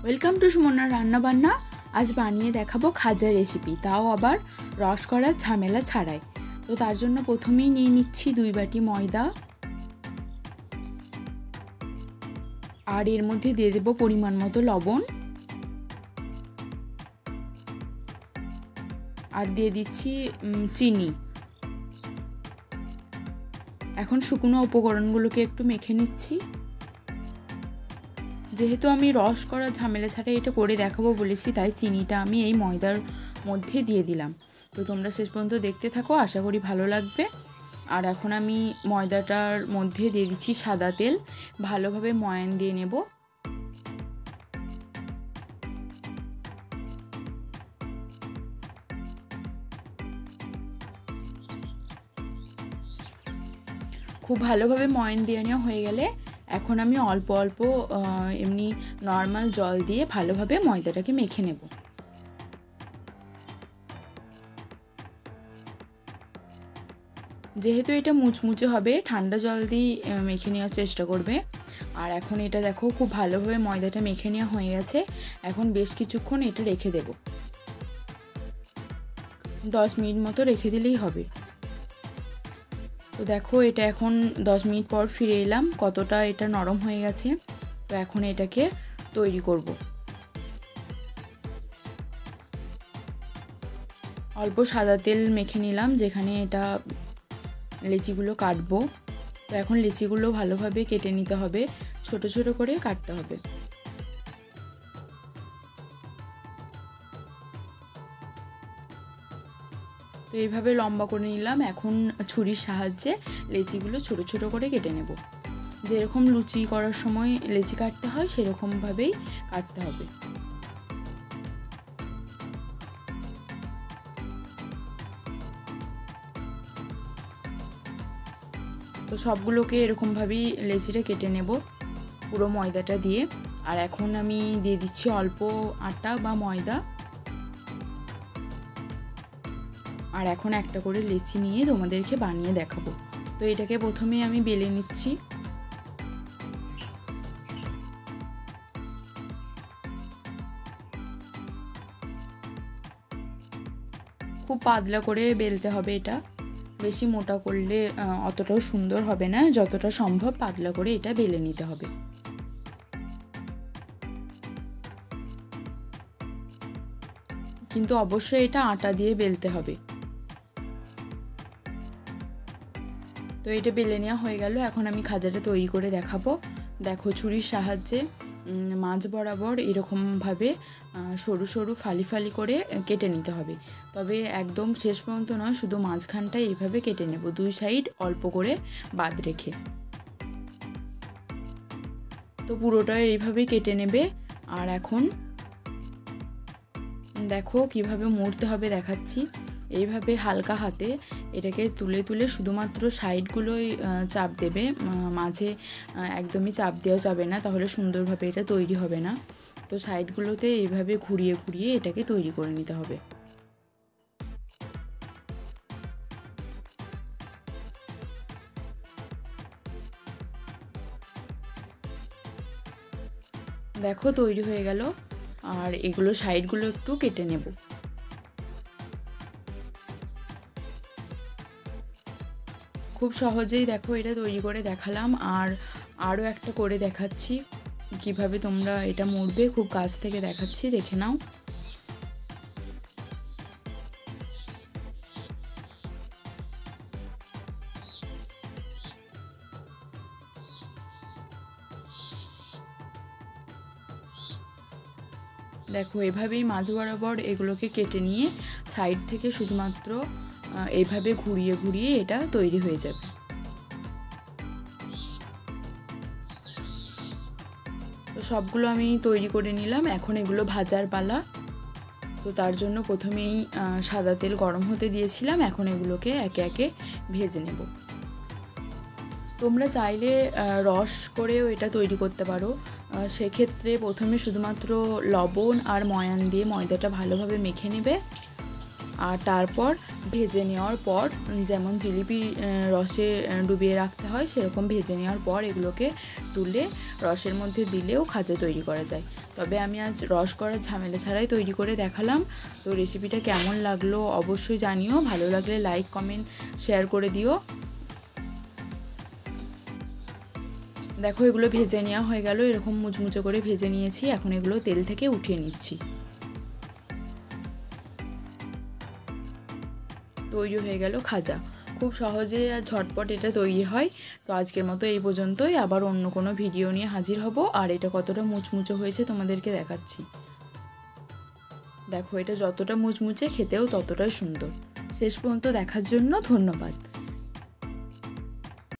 Welcome to সুমনার রান্নাবান্না। আজ বানিয়ে দেখাবো খাজা রেসিপি, তাও আবার রস করার ঝামেলা ছাড়াই। তো তার জন্য প্রথমেই নিয়ে নিচ্ছি 2 বাটি ময়দা, আর এর মধ্যে দিয়ে দেবো পরিমাণ মতো লবণ, আর দিয়ে দিচ্ছি চিনি। এখন শুকনো উপকরণগুলোকে একটু মেখে নিচ্ছি। যেহেতু আমি রস করা ঝামেলা ছাড়া এটা করে দেখাবো বলেছি, তাই চিনিটা আমি এই ময়দার মধ্যে দিয়ে দিলাম। তো তোমরা শেষ পর্যন্ত দেখতে থাকো, আশা করি ভালো লাগবে। আর এখন আমি ময়দাটার মধ্যে দিয়ে দিচ্ছি সাদা তেল, ভালোভাবে ময়ান দিয়ে নেব। খুব ভালোভাবে ময়ান দিয়ে নেওয়া হয়ে গেলে এখন আমি অল্প অল্প এমনি নর্মাল জল দিয়ে ভালোভাবে ময়দাটাকে মেখে নেব। যেহেতু এটা মুচমুচে হবে, ঠান্ডা জল দিয়ে মেখে নেওয়ার চেষ্টা করবে। আর এখন এটা দেখো খুব ভালোভাবে ময়দাটা মেখে নেওয়া হয়ে গেছে। এখন বেশ কিছুক্ষণ এটা রেখে দেব, 10 মিনিট মতো রেখে দিলেই হবে। তো দেখো এটা এখন 10 মিনিট পর ফিরে এলাম, কতটা এটা নরম হয়ে গেছে। তো এখন এটাকে তৈরি করব। অল্প সাদা তেল মেখে নিলাম যেখানে এটা লেচিগুলো কাটবো। তো এখন লেচিগুলো ভালোভাবে কেটে নিতে হবে, ছোট ছোট করে কাটতে হবে। তো এইভাবে লম্বা করে নিলাম। এখন ছুরির সাহায্যে লেচিগুলো ছোট ছোট করে কেটে নেব। যেরকম লুচি করার সময় লেচি কাটতে হয় সেরকমভাবেই কাটতে হবে। তো সবগুলোকে এরকমভাবেই লেচিটা কেটে নেব পুরো ময়দাটা দিয়ে। আর এখন আমি দিয়ে দিচ্ছি অল্প আটা বা ময়দা। আর এখন একটা করে লেচি নিয়ে তোমাদেরকে বানিয়ে দেখাবো। তো এটাকে প্রথমে আমি বেলে নিচ্ছি। খুব পাতলা করে বেলতে হবে এটা, বেশি মোটা করলে অতটাও সুন্দর হবে না। যতটা সম্ভব পাতলা করে এটা বেলে নিতে হবে। কিন্তু অবশ্যই এটা আটা দিয়ে বেলতে হবে। তো এটা বেলে নেওয়া হয়ে গেল। এখন আমি খাজাটা তৈরি করে দেখাবো। দেখো ছুরির সাহায্যে মাঝ বরাবর এরকমভাবে সরু সরু ফালি ফালি করে কেটে নিতে হবে। তবে একদম শেষ পর্যন্ত নয়, শুধু মাঝখানটায় এইভাবে কেটে নেব, 2 সাইড অল্প করে বাদ রেখে। তো পুরোটা এইভাবেই কেটে নেবে। আর এখন দেখো কিভাবে মুড়তে হবে দেখাচ্ছি। এইভাবে হালকা হাতে এটাকে তুলে তুলে শুধুমাত্র সাইডগুলোই চাপ দেবে, মাঝে একদমই চাপ দেওয়া যাবে না, তাহলে সুন্দরভাবে এটা তৈরি হবে না। তো সাইডগুলোতে এইভাবে ঘুরিয়ে ঘুরিয়ে এটাকে তৈরি করে নিতে হবে। দেখো তৈরি হয়ে গেল। আর এগুলো সাইডগুলো একটু কেটে নেব। খুব সহজেই দেখো এটা তৈরি করে দেখালাম। আর আরও একটা করে দেখাচ্ছি কিভাবে তোমরা এটা মুড়বে, খুব কাছ থেকে দেখাচ্ছি, দেখে নাও। দেখো এভাবেই মাঝ বরাবর এগুলোকে কেটে নিয়ে সাইড থেকে শুধুমাত্র এইভাবে ঘুরিয়ে ঘুরিয়ে এটা তৈরি হয়ে যাবে। তো সবগুলো আমি তৈরি করে নিলাম। এখন এগুলো ভাজার পালা। তো তার জন্য প্রথমেই সাদা তেল গরম হতে দিয়েছিলাম, এখন এগুলোকে একে একে ভেজে নেব। তোমরা চাইলে রস করেও এটা তৈরি করতে পারো। সেক্ষেত্রে প্রথমে শুধুমাত্র লবণ আর ময়ান দিয়ে ময়দাটা ভালোভাবে মেখে নেবে। আর তারপর ভেজে নেওয়ার পর যেমন জিলিপি রসে ডুবিয়ে রাখতে হয় সেরকম ভেজে নেওয়ার পর এগুলোকে তুলে রসের মধ্যে দিলেও খাজা তৈরি করা যায়। তবে আমি আজ রস করার ঝামেলা ছাড়াই তৈরি করে দেখালাম। তো রেসিপিটা কেমন লাগলো অবশ্যই জানিও, ভালো লাগলে লাইক কমেন্ট শেয়ার করে দিও। দেখো এগুলো ভেজে নেওয়া হয়ে গেল, এরকম মুচমুচে করে ভেজে নিয়েছি। এখন এগুলো তেল থেকে উঠিয়ে নিচ্ছি। তৈরি হয়ে গেল খাজা। খুব সহজে আর ঝটপট এটা তৈরি হয়। তো আজকের মতো এই পর্যন্তই, আবার অন্য কোনো ভিডিও নিয়ে হাজির হব। আর এটা কতটা মুচমুচে হয়েছে তোমাদেরকে দেখাচ্ছি। দেখো এটা যতটা মুচমুচে খেতেও ততটাই সুন্দর। শেষ পর্যন্ত দেখার জন্য ধন্যবাদ।